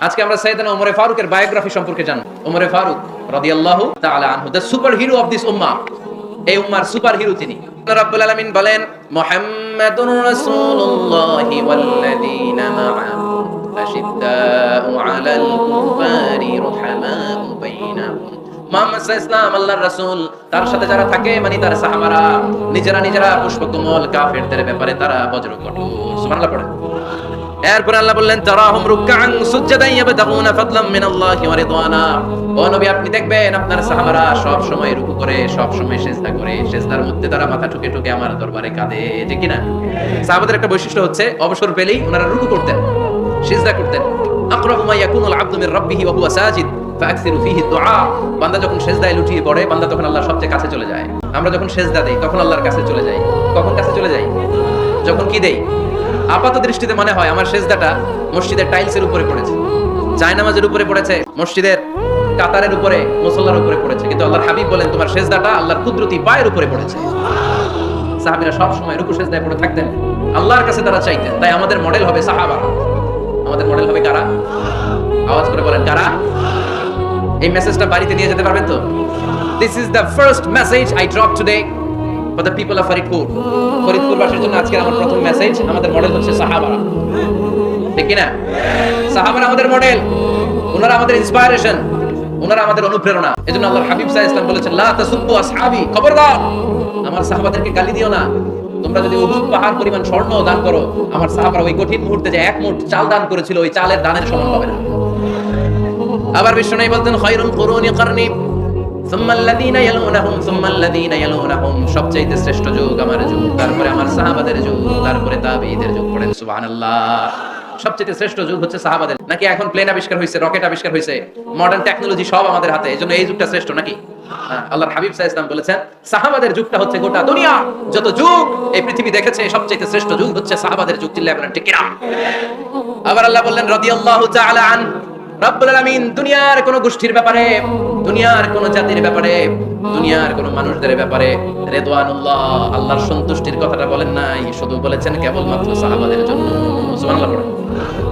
আজকে আমরা সাইয়েদনা ওমর ফারুকের বায়োগ্রাফি সম্পর্কে জানব। ওমর ফারুক রাদিয়াল্লাহু তাআলা আনহু, the super hero of this ummah. এই উম্মার সুপার হিরো তিনি। রাব্বুল আলামিন বলেন, মুহাম্মাদুর রাসূলুল্লাহি ওয়াল্লাযীনা মাআহু আশিদ্দাউ আলাল কুফারি রুহামাউ বাইনাহুম। মুহাম্মদ সাল্লাল্লাহু আলাইহি ওয়াসাল্লাম আল্লাহর রাসূল, তার সাথে যারা থাকে মানে তার সাহাবারা নিজেরা পুষ্পকমল, কাফেরদের ব্যাপারে তারা বজ্র কঠোর। সুবহানাল্লাহ পড়েন। এরপর আল্লাহ বললেন, তারাহুম রুকআন সুজদান ইয়াবতাগুনা ফাদলাম মিনাল্লাহি ওয়া রিদওয়ানা। ও নবী, আপনি দেখবেন আপনার সাহাবারা সব সময় রুকু করে, সব সময় সিজদা করে, সিজদার মধ্যে তারা মাথা ঠুকে ঠুকে আমার দরবারে কাঁদে, ঠিক কি না? সাহাবাদের একটা বৈশিষ্ট্য হচ্ছে অবসর পেলেই ওনারা রুকু করতেন, সিজদা করতেন। আকরাবু মা ইয়াকুনুল আবদু মির রাব্বিহি ওয়া হুয়া সাজিদ ফাআকসিরু ফীহি দুআ। বান্দা যখন সিজদায় লুটিয়ে পড়ে, বান্দা তখন আল্লাহর সবচেয়ে কাছে চলে যায়। আমরা যখন সিজদা দেই তখন আল্লাহর কাছে চলে যাই। কখন কাছে চলে যাই? যখন কি দেই? আপাত দৃষ্টিতে মনে হয় আমার সেজদাটা মসজিদের টাইলসের উপরে পড়েছে, জায়নামাজের উপরে পড়েছে, মসজিদের কাতারের উপরে, মুসল্লার উপরে পড়েছে, কিন্তু আল্লাহর হাবিব বলেন তোমার সেজদাটা আল্লাহর কুদরতি পায়ের উপরে পড়েছে। সাহাবীরা সব সময় রুকু সেজদায় পড়ে থাকতেন, আল্লাহর কাছে তারা চাইতেন। তাই আমাদের মডেল হবে সাহাবা। আমাদের মডেল হবে কারা? আওয়াজ করে বলেন কারা? এই মেসেজটা বাড়িতে নিয়ে যেতে পারবেন তো? This is the first message I drop today for the people of Faridpur. ফরিদপুরবাসীর জন্য আজকে আমার প্রথম মেসেজ, আমাদের মডেল হচ্ছে সাহাবারা, ঠিক না? সাহাবারা আমাদের মডেল, ওনারা আমাদের ইন্সপায়ারেশন, ওনারা আমাদের অনুপ্রেরণা। এজন্য আল্লাহর হাবিব সাল্লাল্লাহু আলাইহি ওয়াসাল্লাম বলেছেন, লা তাসুব্বু আসহাবি, খবরদার আমার সাহাবাদেরকে গালি দিও না। তোমরা যদি উহুদ পাহাড় পরিমাণ স্বর্ণ দান করো, আমার সাহাবারা ওই কঠিন মুহূর্তে যে এক মুঠ চাল দান করেছিল, ওই চালের দানের সমান হবে না। আবার বিশ্বনবী বলতেন, খায়রুল কুরুনি কারনি সুম্মা আল্লাযীনা ইয়ালুনাহুম সুম্মা আল্লাযীনা ইয়ালুনাহুম, সবচেয়ে শ্রেষ্ঠ যুগ আমার যুগ, তারপরে আমার সাহাবাদের যুগ, তারপরে তাবেঈদের যুগ। পড়েন সুবহানাল্লাহ। সবচেয়ে শ্রেষ্ঠ যুগ হচ্ছে সাহাবাদের। নাকি এখন প্লেন আবিষ্কার হয়েছে, রকেট আবিষ্কার হয়েছে, মডার্ন টেকনোলজি সব আমাদের হাতে, এজন্য এই যুগটা শ্রেষ্ঠ নাকি? আল্লাহর হাবিব সাল্লাল্লাহু আলাইহি ওয়াসাল্লাম বলেছেন, সাহাবাদের যুগটা হচ্ছে গোটা দুনিয়া যত যুগ এই পৃথিবী দেখেছে সবচেয়ে শ্রেষ্ঠ যুগ হচ্ছে সাহাবাদের যুগ। চিল্লায়ে বলেন ঠিক কি না? আবার আল্লাহ বললেন, রাদিয়াল্লাহু তাআলা আন, রব্বুল আলামিন দুনিয়ার কোন গোষ্ঠীর ব্যাপারে, দুনিয়ার কোন জাতির ব্যাপারে, দুনিয়ার কোন মানুষদের ব্যাপারে রিদওয়ানুল্লাহ, আল্লাহর সন্তুষ্টির কথাটা বলেন নাই, শুধু বলেছেন কেবলমাত্র সাহাবাদের জন্য। সুবহানাল্লাহ পড়েন।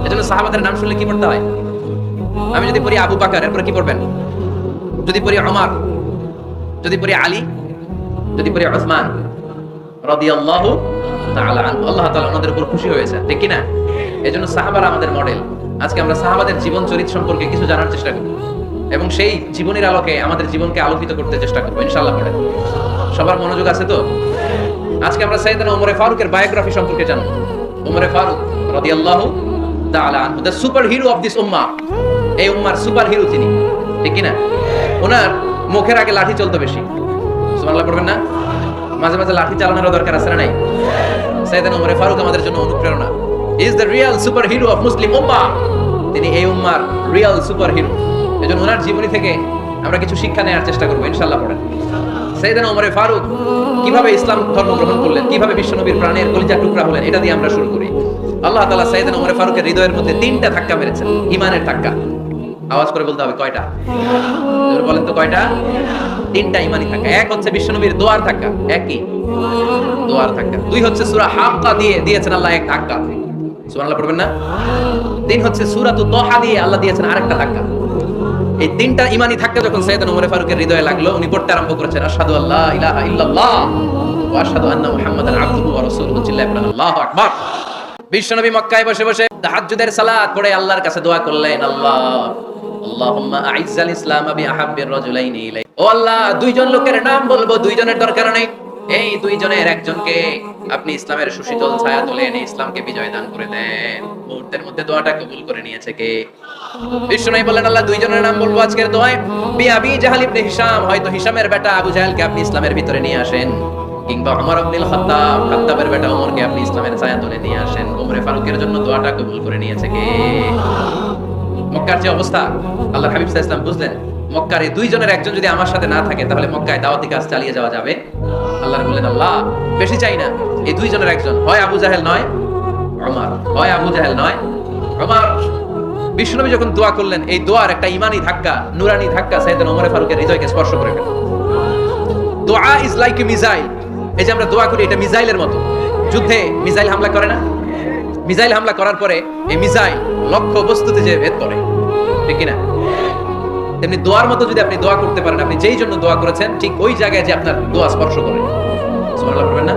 এজন্য সাহাবাদের নাম শুনলে কি পড়তে হয়? আমি যদি পড়ি আবু বকর, এরপর কি পড়বেন? যদি পড়ি ওমর, যদি পড়ি আলী, যদি পড়ি উসমান রাদিয়াল্লাহু তাআলা আনহু, আল্লাহ তাআলা ওনাদের উপর খুশি হয়েছে, ঠিক কি না? এজন্য সাহাবারা আমাদের মডেল। আজকে আমরা সাহাবাদের জীবন চরিত্র সম্পর্কে কিছু জানার চেষ্টা করব এবং সেই জীবনের আলোকে আমাদের জীবনকে আলোকিত করতে চেষ্টা করব ইনশাআল্লাহ। পড়ে সবার মনোযোগ আছে তো? আজকে আমরা সাইয়েদনা ওমর ফারুকের বায়োগ্রাফি সম্পর্কে জানব। ওমর ফারুক রাদিয়াল্লাহু তাআলা আনহু, the super hero of this ummah. এই উম্মার সুপার হিরো তিনি, ঠিক কি না? ওনার মুখের আগে লাঠি চলতো বেশি। সুবহানাল্লাহ পড়বেন না? মাঝে মাঝে লাঠি চালানোর দরকার আছে না নাই? সাইয়েদনা ওমর ফারুক আমাদের জন্য অনুপ্রেরণা। He is the real superhero of Muslim ummah. তিনি এই উম্মার রিয়েল সুপার হিরো। এজন্য ওনার জীবনী থেকে আমরা কিছু শিক্ষা নেওয়ার চেষ্টা করব ইনশাআল্লাহ। পড়েন সাইয়েদনা ওমর ফারুক কিভাবে ইসলাম ধর্ম গ্রহণ করলেন, কিভাবে বিশ্বনবীর প্রাণের কলিজা টুকরা হলেন, এটা দিয়ে আমরা শুরু করি। আল্লাহ তাআলা সাইয়েদনা ওমর ফারুকের হৃদয়ের মধ্যে 3টা ধাক্কা মেরেছেন, ঈমানের ধাক্কা। আওয়াজ করে বলতে হবে কয়টা? জোরে বলেন তো কয়টা? 3টা ঈমানি ধাক্কা। এক হচ্ছে বিশ্বনবীর দোয়ার ধাক্কা, একই দোয়ার ধাক্কা। 2 হচ্ছে সূরা হাক্কা দিয়ে দিয়েছেন আল্লাহ এক ধাক্কা, সুবহানাল্লাহ পড়বেন না? 3 হচ্ছে সূরাতুত তাহা দিয়ে আল্লাহ দিয়েছেন আরেকটা ধাক্কা। এই 3টা ঈমানি ধাক্কা যখন সাইয়েদনা ওমর ফারুকের হৃদয়ে লাগলো, উনি পড়তে আরম্ভ করেছেন, আশহাদু আল্লা ইলাহা ইল্লাল্লাহ ওয়া আশহাদু আন্না মুহাম্মাদান আবদুহু ওয়া রাসূলুহু। চিল্লায়ে বলেন আল্লাহু আকবার। বিশ্বনবী মক্কায় বসে বসে তাহাজ্জুদের সালাত পড়ে আল্লাহর কাছে দোয়া করলেন, আল্লাহুম্মা আইজ্জাল ইসলাম বিআহাব্বির রাজুলাইনি ইলাই। ও আল্লাহ, 2জন লোকের নাম বলবো, 2জনের দরকার নেই, এই 2জনের একজনকে আপনি ইসলামের সুশীতল ছায়া তলে এনে ইসলামকে বিজয় দান করে দেন। মুহূর্তের মধ্যে দোয়াটা কবুল করে নিয়েছে কে? বিশ্বনবী বললেন, আল্লাহ 2জনের নাম বলবো আজকের দোয়ায়, আবি জাহল ইবনে হিশাম, হয়তো হিশামের বেটা আবু জাহলকে আপনি ইসলামের ভিতরে নিয়ে আসেন, কিংবা ওমর ইবনুল খাত্তাব, খাত্তাবের বেটা ওমরকে আপনি ইসলামের ছায়া তলে নিয়ে আসেন। ওমর ফারুকের জন্য দোয়াটা কবুল করে নিয়েছে কে? মক্কার যে অবস্থা, আল্লাহর হাবিব সাল্লাল্লাহু আলাইহি ওয়াসাল্লাম বুঝলেন মক্কার এই 2জনের একজন যদি আমার সাথে না থাকে তাহলে মক্কায় দাওয়াতি কাজ চালিয়ে যাওয়া যাবে। আল্লাহ বললেন, আল্লাহ বেশি চাই না, এই 2জনের একজন, হয় আবু জাহেল নয় ওমর, হয় আবু জাহেল নয় ওমর। বিশ্বনবী যখন দোয়া করলেন, এই দোয়ার একটা ঈমানি ধাক্কা, নূরানি ধাক্কা সাইয়েদনা ওমর ফারুকের হৃদয়কে স্পর্শ করে গেল। দোয়া ইজ লাইক এ মিসাইল। এই যে আমরা দোয়া করি, এটা মিসাইলের মতো। যুদ্ধে মিসাইল হামলা করে না? মিসাইল হামলা করার পরে এই মিসাইল লক্ষ্য বস্তুতে যে ভেদ করে, ঠিক কিনা? তেমনি দোয়ার মতো যদি আপনি দোয়া করতে পারেন, আপনি যেই জন্য দোয়া করেছেন ঠিক ওই জায়গায় যে আপনার দোয়া স্পর্শ করে, সুবহানাল্লাহ বলবেন না?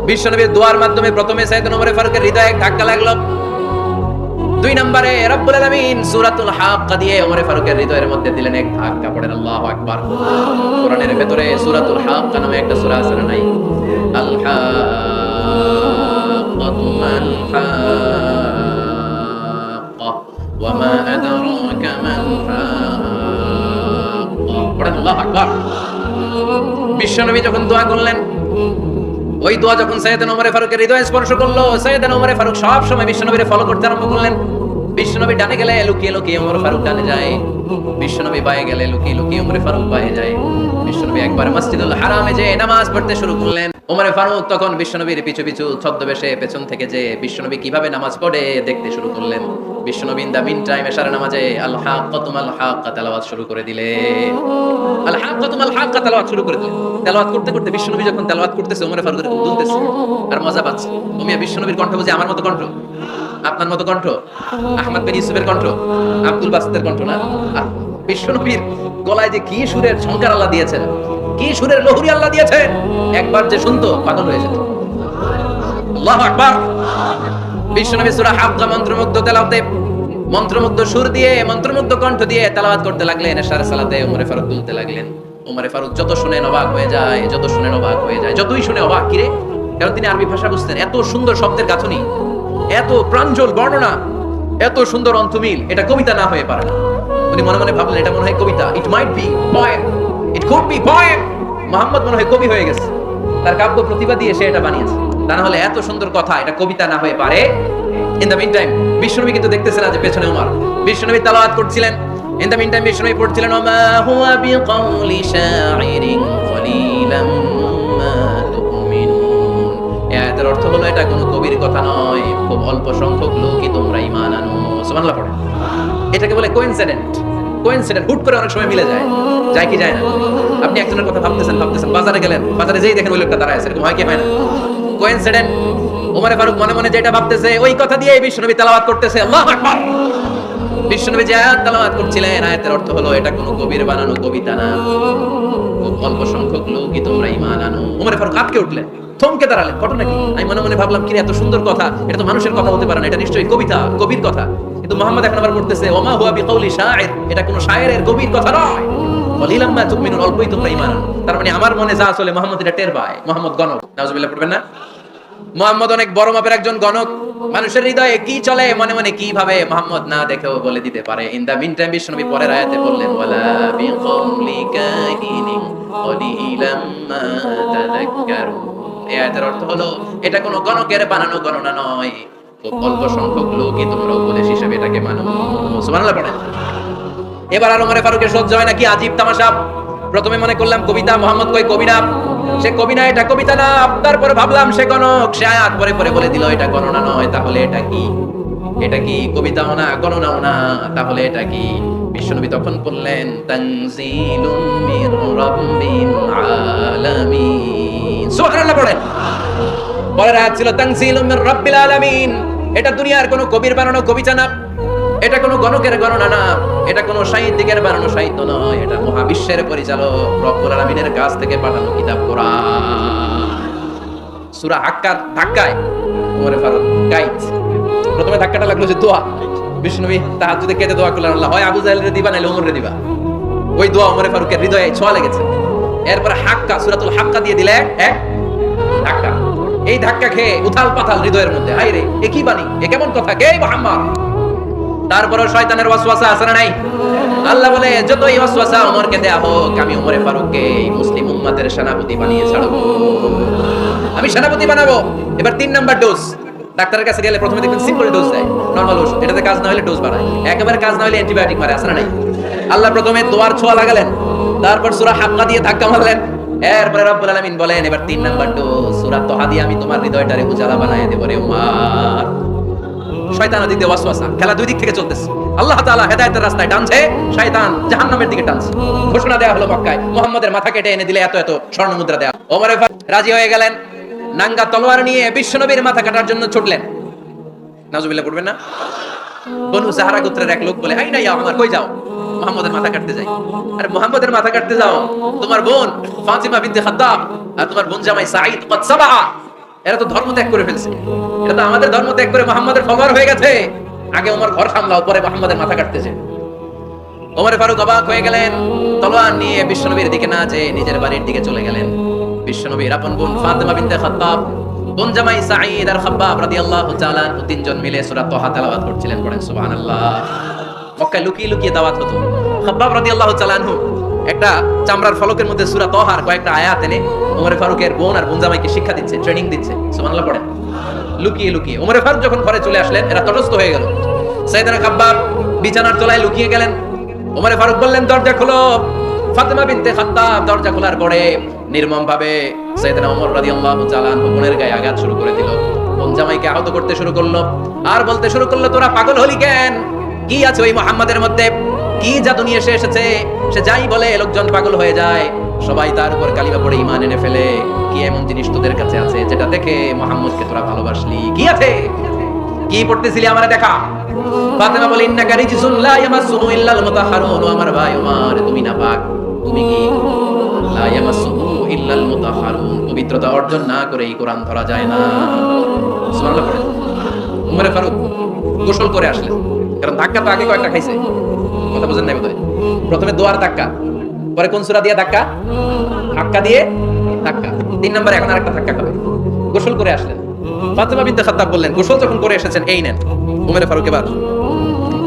বিশ্বনবীর দোয়ার মাধ্যমে প্রথমে সাইয়েদনা ওমর ফারুকের হৃদয়ে ধাক্কা লাগলো, 2 নম্বরে রব্বুল আলামিন সূরাতুল হাক্কা দিয়ে ওমর ফারুকের হৃদয়ের মধ্যে দিলেন এক ধাক্কা। পড়েন আল্লাহু আকবার। কোরআনের ভেতরে সূরাতুল হাক্কা নামে একটা সূরা আছে না নাই? আল হাক্কাতু মাল হাক্কা ওয়া মা আদরাকা মাল হাক্কা। পড়েন আল্লাহু আকবার। বিশ্বনবী যখন দোয়া করলেন, ওই দোয়া যখন সাইয়েদনা ওমর ফারুকের হৃদয়ে স্পর্শ করলো, সাইয়েদনা ওমর ফারুক সব সময় বিশ্বনবীরে ফলো করতে আরম্ভ করলেন। বিশ্বনবী ডানে গেলে লুকিয়ে লুকিয়ে ওমর ফারুক ডানে যায়, বিশ্বনবী বায়ে গেলে লুকিয়ে লুকিয়ে ওমর ফারুক বায়ে যায়। বিশ্বনবী একবার মসজিদুল হারামে যে নামাজ পড়তে শুরু করলেন, ওমর ফারুক তখন বিশ্বনবীর পিছু পিছু ছদ্মবেশে পেছন থেকে যে বিশ্বনবী কিভাবে নামাজ পড়ে দেখতে শুরু করলেন। বিশ্বনবী ইন দা মিন টাইম এশার নামাজে আল হাক্কাতু মাল হাক্কা তেলাওয়াত শুরু করে দিলেন। আল হাক্কাতু মাল হাক্কা তেলাওয়াত শুরু করে দিলেন। তেলাওয়াত করতে করতে বিশ্বনবী যখন তেলাওয়াত করতেছে, ওমর ফারুকের দুলতেছে আর মজা পাচ্ছে। তুমি বিশ্বনবীর কণ্ঠ বুঝি আমার মতো কণ্ঠ, আপনার মতো কণ্ঠ, আহমদ বিন ইউসুফের কণ্ঠ, আব্দুল বাসিতের কণ্ঠ না। আর বিশ্বনবীর গলায় যে কি সুরের ঝংকার আল্লাহ দিয়েছেন, কি সুরের লহরি আল্লাহ দিয়েছেন, একবার যে শুনতো পাগল হয়ে যেত। আল্লাহু আকবার। বিশ্বনবী সূরা হাক্কা মন্ত্রমুগ্ধ তেলাওয়াতে, মন্ত্রমুগ্ধ সুর দিয়ে, মন্ত্রমুগ্ধ কণ্ঠ দিয়ে তেলাওয়াত করতে লাগলেন। এশার সালাতে ওমর ফারুক দুলতে লাগলেন। ওমর ফারুক যত শুনে অবাক হয়ে যায়, যত শুনে অবাক হয়ে যায়, যতই শুনে অবাক। কিরে? কারণ তিনি আরবি ভাষা বুঝতেন। এত সুন্দর শব্দের গাঁথনি, এত প্রাঞ্জল বর্ণনা, এত সুন্দর অন্তমিল, এটা কবিতা না হয়ে পারে না। উনি মনে মনে ভাবলেন এটা মনে হয় কবিতা, it might be poem, it could be poem. Muhammad মনে হয় কবি হয়ে গেছে, তার কাব্য প্রতিভা দিয়ে সে এটা বানিয়েছে। তা না হলে এত সুন্দর কথা এটা কবিতা না হয়ে পারে। ইন দ্য মিন টাইম বিশ্বনবী কিন্তু দেখতেছেন না যে পেছনে ওমর। বিশ্বনবী তেলাওয়াত করছিলেন, ইন দ্য মিন টাইম বিশ্বনবী পড়ছিলেন ওমা হুয়া বিকাউলি শাইরিন কলিলাম মা তুমিনুন। এর অর্থ হলো এটা কোনো কবির কথা নয়, খুব অল্প সংখ্যক লোকই তোমরা ঈমান আনো। সুবহানাল্লাহ পড়েন। এটাকে বলে কোইনসিডেন্ট। কোইনসিডেন্ট হুট করে অনেক সময় মিলে যায়, যায় কি যায় না? আপনি একজনের কথা ভাবতেছেন, বাজারে গেলেন, বাজারে যেই দেখেন ওই লোকটা দাঁড়ায় আছে, এরকম হয় কি হয় না? কোইনসিডেন্ট। ওমর ফারুক মনে মনে যেটা ভাবতেছে ওই কথা দিয়ে বিশ্বনবী তেলাওয়াত করতেছে। আল্লাহু আকবার। বিশ্বনবী যে আয়াত তেলাওয়াত করছিলেন, আয়াতের অর্থ হলো এটা কোনো কবির বানানো কবিতা না, খুব অল্প সংখ্যক লোকই তোমরা ঈমান আনো। ওমর ফারুক আটকে উঠলেন, থমকে দাঁড়ালেন। ঘটনা কি? আমি মনে মনে ভাবলাম কি এত সুন্দর কথা, এটা তো মানুষের কথা হতে পারে না, এটা নিশ্চয়ই কবিতা, কবির কথা। কিন্তু মুহাম্মদ এখন আবার বলতেছে ওমা হুয়া বিকাউলি শাইর, এটা কোনো শায়েরের কবির কথা নয়। কলিলাম মা তুমিনুন, অল্পই তোমরা ঈমান আনো। তার মানে আমার মনে যা চলে মুহাম্মদ এটা টের পায়। মুহাম্মদ গণক, নাউজুবিল্লাহ পড়বেন না? মুহাম্মদ অনেক বড় মাপের একজন গণক। মানুষের হৃদয়ে কি চলে, মনে মনে কি ভাবে, মুহাম্মদ না দেখেও বলে দিতে পারে। ইন দা মিন টাইম বিশ্বনবী পরের আয়াতে বললেন ওয়ালা বিকাউলি কাহিনিন কলিলাম মা তাযাক্কারুন। এই আয়াতের অর্থ হলো এটা কোনো গণকের বানানো গণনা নয়, খুব অল্প সংখ্যক লোকই তোমরা উপদেশ হিসেবে এটাকে মানো। সুবহানাল্লাহ পড়েন। এবার আর ওমর ফারুকের সহ্য হয় না, কি আজীব তামাশা। প্রথমে মনে করলাম কবিতা, মুহাম্মদ কই কবি না, সে কবি না, এটা কবিতা না। তারপরে ভাবলাম সে গণক, সে আয়াত পরে পরে বলে দিল এটা গণনা নয়, তাহলে এটা কি? এটা কি কবিতাও না, গণনাও না, তাহলে এটা কি? বিশ্বনবী তখন বললেন তানজিলুম মির রাব্বিল আলামিন। সুবহানাল্লাহ পড়েন। পরের আয়াত ছিল তানজিলুম মির রাব্বিল আলামিন। এটা দুনিয়ার কোনো কবির বানানো কবিতা না, এটা কোনো গণকের গণনা না, এটা কোনো সাহিত্যিকের বানানো সাহিত্য নয়, এটা মহাবিশ্বের পরিচালক রব্বুল আলামিনের কাছ থেকে পাঠানো কিতাব কোরআন। সূরা হাক্কার ধাক্কায় ওমর ফারুক গাইজ। প্রথমে ধাক্কাটা লাগলো যে দোয়া। বিশ্বনবী তাহাজ্জুদে কেঁদে দোয়া করলেন আল্লাহ হয় আবু জাহেলরে দিবা নাইলে ওমরে দিবা। ওই দোয়া ওমর ফারুকের হৃদয়ে ছোঁয়া লেগেছে। এরপর হাক্কা, সূরাতুল হাক্কা দিয়ে দিলে এক ধাক্কা। এই ধাক্কা খেয়ে উথাল পাতাল হৃদয়ের মধ্যে, হায় রে এ কি বাণী, এ কেমন কথা, কে মুহাম্মদ? তারপরে শয়তানের ওয়াসওয়াসা আছে না নাই? আল্লাহ বলে যতই ওয়াসওয়াসা ওমরকে দেয়া হোক, আমি ওমর ফারুককে এই মুসলিম উম্মতের সেনাপতি বানিয়ে ছাড়বো, আমি সেনাপতি বানাবো। এবার 3 নাম্বার ডোজ। ডাক্তারের কাছে গেলে প্রথমে দেখবেন সিম্পল ডোজ দেয়, নরমাল ওষুধ, এটাতে কাজ না হলে ডোজ বাড়ায়, একেবারে কাজ না হলে অ্যান্টিবায়োটিক মারে, আছে না নাই? আল্লাহ প্রথমে দোয়ার ছোঁয়া লাগালেন, তারপর সূরা হাক্কা দিয়ে ধাক্কা মারলেন, এরপরে রব্বুল আলামিন বলেন এবার 3 নাম্বার ডোজ সূরা তাহা দিয়ে আমি তোমার হৃদয়টারে উজালা বানায় দেব রে উমার। শয়তান ওদিকে ওয়াসওয়াসা, খেলা দুই দিক থেকে চলতেছে। আল্লাহ তাআলা হেদায়েতের রাস্তায় টানছে, শয়তান জাহান্নামের দিকে টানছে। ঘোষণা দেয়া হলো মক্কায় মুহাম্মাদের মাথা কেটে এনে দিলে এত এত স্বর্ণ মুদ্রা দেয়া। ওমর রাজি হয়ে গেলেন, নাঙ্গা তলোয়ার নিয়ে বিশ্বনবীর মাথা কাটার জন্য ছুটলেন। নাউজুবিল্লাহ পড়বেন না? বনু সাহারা গোত্রের এক লোক বলে, আই না ইয়া আমার, কই যাও? মুহাম্মদের মাথা কাটতে যাই। আরে মুহাম্মদের মাথা কাটতে যাও? তোমার বোন ফাতিমা বিনতে খাত্তাব আর তোমার বোন জামাই সাঈদ কদ সাবা, এরা তো ধর্ম ত্যাগ করে ফেলছে। এটা তো আমাদের ধর্ম ত্যাগ করে মুহাম্মদের ফলোয়ার হয়ে গেছে। আগে ওমর ঘর সামলাও, পরে মুহাম্মদের মাথা কাটতেছে। ওমর ফারুক অবাক হয়ে গেলেন, তলোয়ার নিয়ে বিশ্বনবীর দিকে না যেয়ে নিজের বাড়ির দিকে চলে গেলেন। বিশ্বনবীর আপন বোন ফাতিমা বিনতে খাত্তাব, বোন জামাই সাঈদ আর খাব্বাব রাদিয়াল্লাহু তাআলা তিনজন মিলে সূরা তাহা তেলাওয়াত করছিলেন। পড়েন সুবহানাল্লাহ। মক্কায় লুকিয়ে লুকিয়ে দাওয়াত হতো। খাব্বাব রাদিয়াল্লাহু তাআলা আনহু একটা চামড়ার ফলকের মধ্যে সূরা তাহার কয়েকটা আয়াত এনে ওমর ফারুকের বোন আর বোন জামাইকে শিক্ষা দিচ্ছে, ট্রেনিং দিচ্ছে। সুবহানাল্লাহ পড়েন। লুকিয়ে লুকিয়ে ওমর ফারুক যখন ঘরে চলে আসলেন, এরা তটস্থ হয়ে গেল। সাইয়েদনা খাব্বাব বিছানার তলায় লুকিয়ে গেলেন। ওমর ফারুক বললেন, দরজা খোলো। ফাতিমা বিনতে খাত্তাব দরজা খোলার পরে নির্মম ভাবে সাইয়েদনা ওমর রাদিয়াল্লাহু তাআলা বোনের গায়ে আঘাত শুরু করে দিল। বোন জামাইকে আহত করতে শুরু করলো আর বলতে শুরু করলো, তোরা পাগল হলি কেন? কি আছে ওই মুহাম্মাদের মধ্যে? কি জাদু নিয়ে এসেছে? সে যাই বলে লোকজন পাগল হয়ে যায়, সবাই তার উপর কালিমা পড়ে ঈমান এনে ফেলে। কি এমন জিনিস তোদের কাছে আছে যেটা দেখে মুহাম্মদকে তোরা ভালোবাসলি? কি আছে? কি পড়তেছিলি আমারে দেখা? ফাতিমা বলে, ইন্নাকা রিজসুন লা ইয়ামাসসুহু ইল্লাল মুতাহহারুন। আমার ভাই ওমর, তুমি নাপাক। তুমি কি? লা ইয়ামাসসুহু ইল্লাল মুতাহহারুন, পবিত্রতা অর্জন না করে এই কোরআন ধরা যায় না। সুবহানাল্লাহ পড়েন। ওমর ফারুক গোসল করে আসলেন, কারণ ধাক্কা তো আগে কয়েকটা খাইছে। কথা বুঝেন নাই বোধহয়? প্রথমে দোয়ার ধাক্কা, পরে কোন সূরা দিয়ে ধাক্কা? ধাক্কা দিয়ে ধাক্কা। 3 নম্বরে এখন আরেকটা ধাক্কা খাবে। গোসল করে আসলেন। ফাতিমা বিনতে খাত্তাব বললেন, গোসল যখন করে এসেছেন, এই নেন। ওমর ফারুক এবার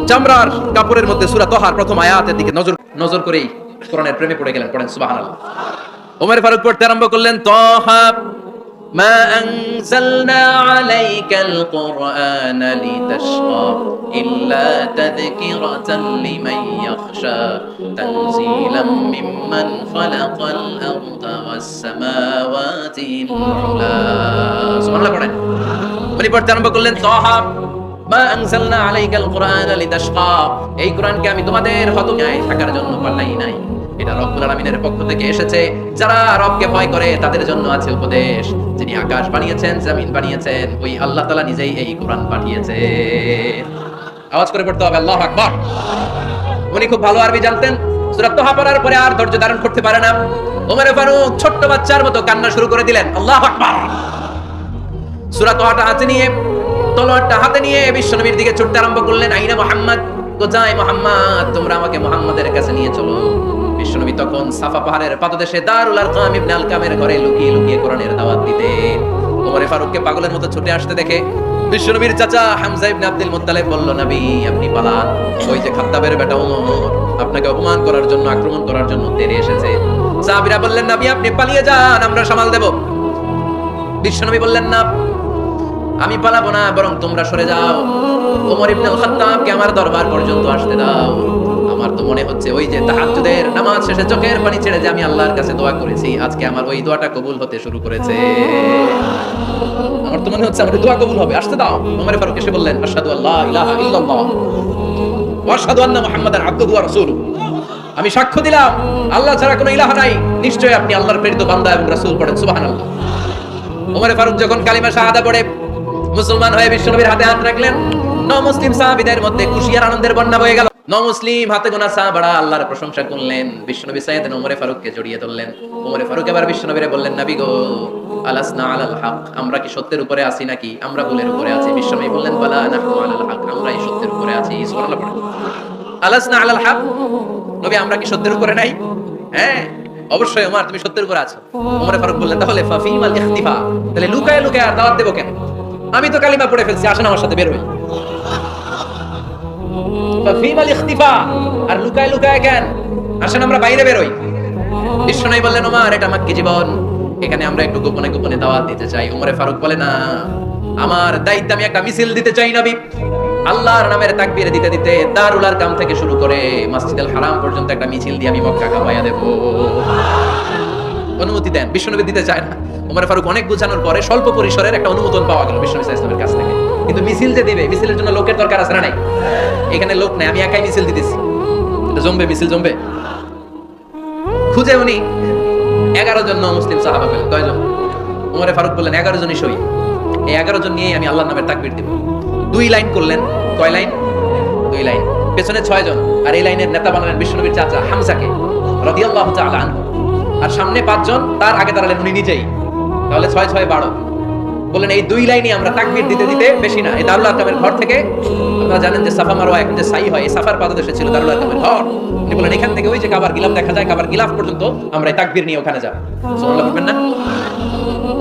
চামড়ার কাপড়ের মধ্যে সূরা তাহার প্রথম আয়াতের দিকে নজর করেই কোরআনের প্রেমে পড়ে গেলেন। পড়েন সুবহানাল্লাহ। ওমর ফারুক পড়তে আরম্ভ করলেন, তাহা মা আনজালনা আলাইকাল কুরআনা লিতাশকা ইল্লা তাযকিরাতান লিমান ইয়াখশা তানজিলাম মিম্মান খালাকাল আরদা ওয়াস সামাওয়াতি উলা। সুবহানাল্লাহ পড়েন। উনি পড়তে আরম্ভ করলেন, তাহা মা আনজালনা আলাইকাল কুরআনা লিতাশকা, এই কোরআনকে আমি তোমাদের হতজ্ঞায় থাকার জন্য পাঠাই নাই। এটা রব্বুল আলামিনের পক্ষ থেকে এসেছে। যারা রবকে ভয় করে তাদের জন্য আছে উপদেশ। যিনি আকাশ বানিয়েছেন, জমিন বানিয়েছেন, ওই আল্লাহ তাআলা নিজেই এই কোরআন পাঠিয়েছে। আওয়াজ করে পড়তে হবে, আল্লাহু আকবার। উনি খুব ভালো আরবি জানতেন। সূরা তাহা পড়ার পরে আর ধৈর্য ধারণ করতে পারে না। ওমর ফারুক ছোট্ট বাচ্চার মতো কান্না শুরু করে দিলেন। আল্লাহু আকবার। সূরা তাহাটা হাতে নিয়ে, তলোয়ারটা হাতে নিয়ে বিশ্বনবীর দিকে ছুটতে আরম্ভ করলেন। আইনা মুহাম্মদ, কোথায় মুহাম্মদ? তোমরা আমাকে মুহাম্মাদের কাছে নিয়ে চলো। বিশ্বনবী তখন সাফা পাহাড়ের পাদদেশে দারুল আরকাম ইবনে আলকামের ঘরে লুকিয়ে লুকিয়ে কোরআনের দাওয়াত দিতেন। ওমর ফারুককে পাগলের মতো ছুটে আসতে দেখে বিশ্বনবীর চাচা হামজা ইবনে আব্দুল মুত্তালিব বলল, নবী আপনি পালান। ওই যে খাত্তাবের বেটা ওমর আপনাকে অপমান করার জন্য, আক্রমণ করার জন্য তেড়ে এসেছে। সাহাবীরা বললেন, নবী আপনি পালিয়ে যান, আমরা সামাল দেব। বিশ্বনবী বললেন, না, আমি পালাবো না, বরং তোমরা সরে যাও। ওমর ইবনে খাত্তাবকে আমার দরবার পর্যন্ত আসতে দাও। আমার তো মনে হচ্ছে ওই যে তাহাজ্জুদের নামাজ শেষে চোখের পানি ছেড়ে যে আমি আল্লাহর কাছে দোয়া করেছি, আজকে আমার ওই দোয়াটা কবুল হতে শুরু করেছে। আমার তো মনে হচ্ছে আমার দোয়া কবুল হবে, আসতে দাও। ওমর ফারুক এসে বললেন, আশহাদু আল্লা ইলাহা ইল্লাল্লাহ ওয়া আশহাদু আন্না মুহাম্মাদান আবদুহু ওয়া রাসূলুহু, আমি সাক্ষ্য দিলাম আল্লাহ ছাড়া কোনো ইলাহ নাই, নিশ্চয়ই আপনি আল্লাহর প্রেরিত বান্দা এবং রাসূল। পড়েন সুবহানাল্লাহ। ওমর ফারুক যখন কালিমা শাহাদা পড়ে মুসলমান হয়ে বিশ্বনবীর হাতে হাত রাখলেন, নমুসলিম সাহাবীদের মধ্যে খুশি আর আনন্দের বন্যা বয়ে গেল। নমুসলিম হাতে গোনা সাহাবারা আল্লাহর প্রশংসা করলেন। বিশ্বনবী সাইয়েদনা ওমর ফারুককে জড়িয়ে ধরলেন। ওমর ফারুক এবার বিশ্বনবীরে বললেন, নবী গো, আলাসনা আলাল হক, আমরা কি সত্যের উপরে আছি নাকি আমরা ভুলের উপরে আছি? বিশ্বনবী বললেন, বালা নাহনু আলাল হক, আমরাই সত্যের উপরে আছি। সুবহানাল্লাহ পড়েন। আলাসনা আলাল হক, নবী আমরা কি সত্যের উপরে নাই? হ্যাঁ অবশ্যই ওমর তুমি সত্যের উপরে আছো। ওমর ফারুক বললেন, তাহলে ফাফিমাল ইখতিফা, তাহলে লুকায় লুকায় আর দাওয়াত দেব কেন? আমি তো কালিমা পড়ে ফেলছি, আসেন আমার সাথে বের হই। ফাফিমাল ইখতিফা, আর লুকায় লুকায় কেন? আসেন আমরা বাইরে বের হই। বিশ্বনবী বললেন, ওমর এটা মাক্কি জীবন, এখানে আমরা একটু গোপনে গোপনে দাওয়াত দিতে চাই। ওমর ফারুক বলে, না, আমার দায়িত্ব, আমি একটা মিছিল দিতে চাই নবী। আল্লাহর নামের তাকবীর দিতে দিতে দারুল আরকাম থেকে শুরু করে মসজিদুল হারাম পর্যন্ত একটা মিছিল দিয়ে আমি মক্কা কাঁপাইয়া দেব। অনুমতি দেন। বিশ্বনবী দিতে চায় না। ওমর ফারুক অনেক বুঝানোর পরে স্বল্প পরিসরের একটা অনুমোদন পাওয়া গেল বিশ্বনবী সাল্লাল্লাহু আলাইহি ওয়াসাল্লামের কাছ থেকে। কিন্তু মিছিল যে দিবে, মিছিলের জন্য লোকের দরকার আছে না নাই? এখানে লোক নাই, আমি একাই মিছিল দিতেছি। এটা জমবে, মিছিল জমবে। খুঁজে উনি 11 জন মুসলিম সাহাবা পেলেন। কয়জন? ওমর ফারুক বললেন, 11 জনই সই। এই 11 জন নিয়ে আমি আল্লাহর নামের তাকবীর দেব। 2 লাইন করলেন। কয় লাইন? 2 লাইন। পেছনে 6 জন, আর এই লাইনের নেতা বানালেন বিশ্বনবীর চাচা হামজাকে রাদিয়াল্লাহু তাআলা আনহু। আর সামনে 5 জন, তার আগে দাঁড়ালেন উনি নিজেই। তাহলে 6 6 12। বললেন এই 2 লাইনই আমরা তাকবীর দিতে দিতে, বেশি না, এই দারুল আরকামের ঘর থেকে, আপনারা জানেন যে সাফা মারওয়া এখন যে সাই হয়, এই সাফার পাদদেশে ছিল দারুল আরকামের ঘর। উনি বলেন এখান থেকে ওই যে কাবার গিলাফ দেখা যায়, কাবার গিলাফ পর্যন্ত আমরা এই তাকবীর নিয়ে ওখানে যাব। সুবহানাল্লাহ বলবেন না?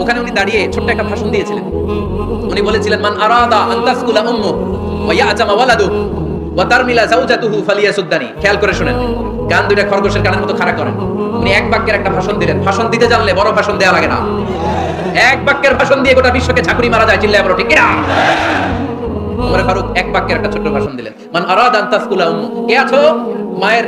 ওখানে উনি দাঁড়িয়ে ছোট্ট একটা ভাষণ দিয়েছিলেন। উনি বলেছিলেন মান আরাদা আন তাসকুলা উম্মু ওয়া ইয়াজামা ওয়ালাদু ওয়া তারমিলা যাওজাতুহু ফালিয়াসুদ্দানি। খেয়াল করে শুনেন, কান দুইটা খরগোশের কানের মতো খাড়া করেন। উনি এক বাক্যের একটা ভাষণ দিলেন। ভাষণ দিতে জানলে বড় ভাষণ দেয়া লাগে না, এক বাক্যের ভাষণ দিয়ে গোটা বিশ্বকে ঝাঁকুনি মারা যায়। চিল্লায় বলো ঠিক কিনা? ওমর ফারুক এক বাক্যের একটা ছোট্ট ভাষণ দিলেন, মান আরাদা আন তাসকুলা উম্মু। কে আছো মায়ের